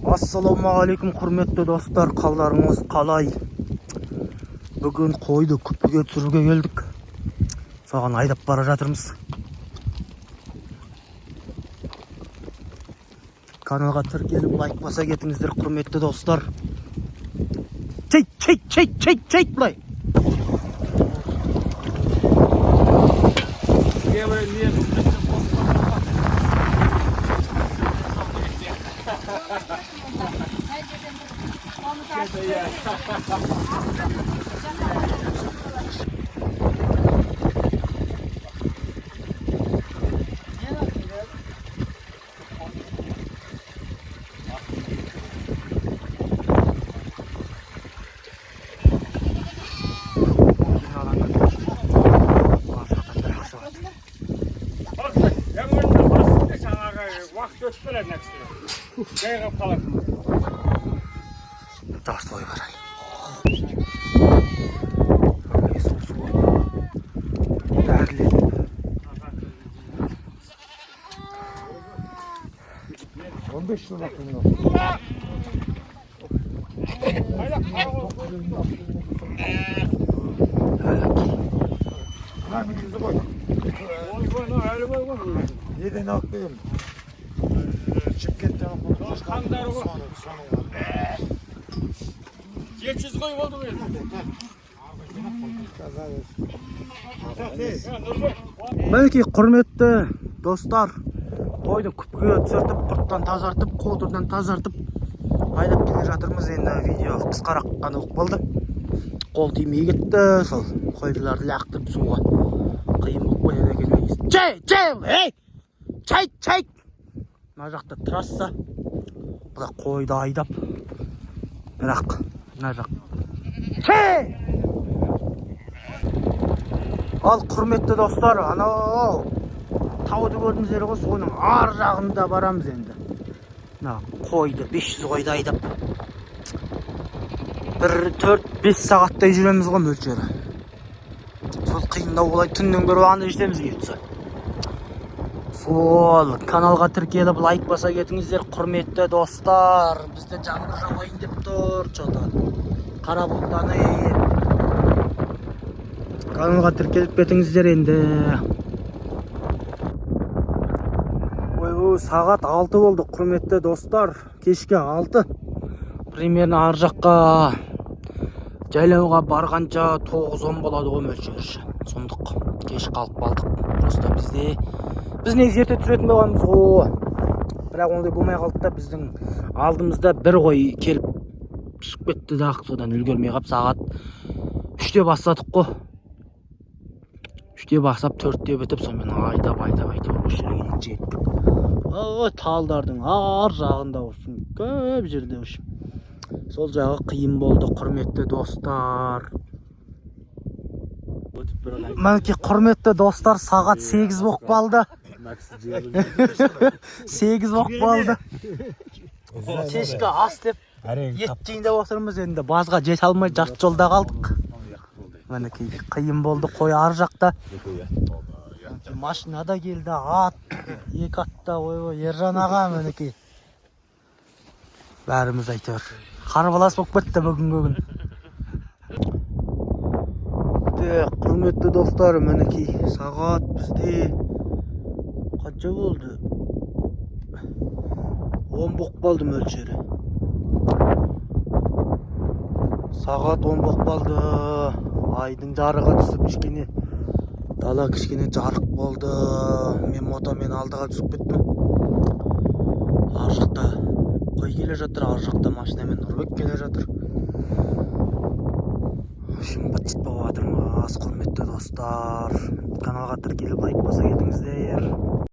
Ассалаумағалейкум құрметті достар, қалдарыңыз қалай? Бүгін қойды күпіге түсіруге келдік. Соған айдап бара жатырмыз. Каналға тіркеліп лайк баса кетіңіздер құрметті достар. Чейт бұлай. Жақсы ой бар. Неден ақпайым? Шымкенттен қандары ғой. 700 қой болды ғой. Мінекей құрметті достар, қойды күпіге түсіртіп, құрттан тазартып, қолдырдан тазартып айдап келе жатырмыз. Енді видео қысқарақ қана болды. Қол тимей кетті, сол қойдыларды лақтырып суға қиын болып қояды екен. Чай! Мына жақта трасса. Бұда қойды айдап. Бірақ мына жақ. Ал құрметті достар, анау тауды көрдіңіздер ғой, соның ар жағында барамыз енді. Мына қойды 500 қойды айдап. 4-5 сағаттай жүреміз ғой мөлшері. Сол қиындау болай түннен көріп аңды жетеміз кетті. Сол каналға тіркеліп лайк баса кетіңіздер құрметті достар. Бізде жаңбыр жауайын деп тұр, қара бұлттаны. Каналға тіркеліп кетіңіздер енді. Сағат 6 болды құрметті достар. Кешке 6. Примерно ар жаққа жайлауға барғанша 9-10 болады ғой мөлшері. Сондық кеш қалып қалдық. Просто біз негізі ерте түсіретін болғанбыз ғой. Бірақ ондай болмай қалды да, біздің алдымызда бір қой келіп түсіп кетті да, содан үлгермей қап, сағат 3-те бастадық қой. 3-те бастап 4-те бітіп, сонымен айдап өшірген жеттік. Талдардың ар жағында үшін, көп жерде үшін. Сол жағы қиын болды құрметті достар. Мәнеки құрметті достар, сағат 8 болып қалды. 8 болып қалды. Кешкі ас деп ет жейінде отырмыз енді. Базға жете алмай жарты жолда қалдық. Мәнеки қиын болды, қой ар жақта. Машинада келді, ат, 2 атта, Ержан аға мәнеки. Бәріміз айтыр. Қарбалас болып кетті бүгін. Құрметті достар, мінекей сағат бізде қанша болды? 10 болып қалды мөлшері. Сағат 10 болып қалды. Айдың жарығы түсіп кішкене, дала кішкене жарық болды. Мен мотомен алдыға түсіп кеттім. Ар жақта қой келе жатыр, ар жақта машинамен Нұрбек келе жатыр. Быт-шыт болып жатырмыз құрметті достар. Каналға тіркеліп лайк баса кетіңіздер.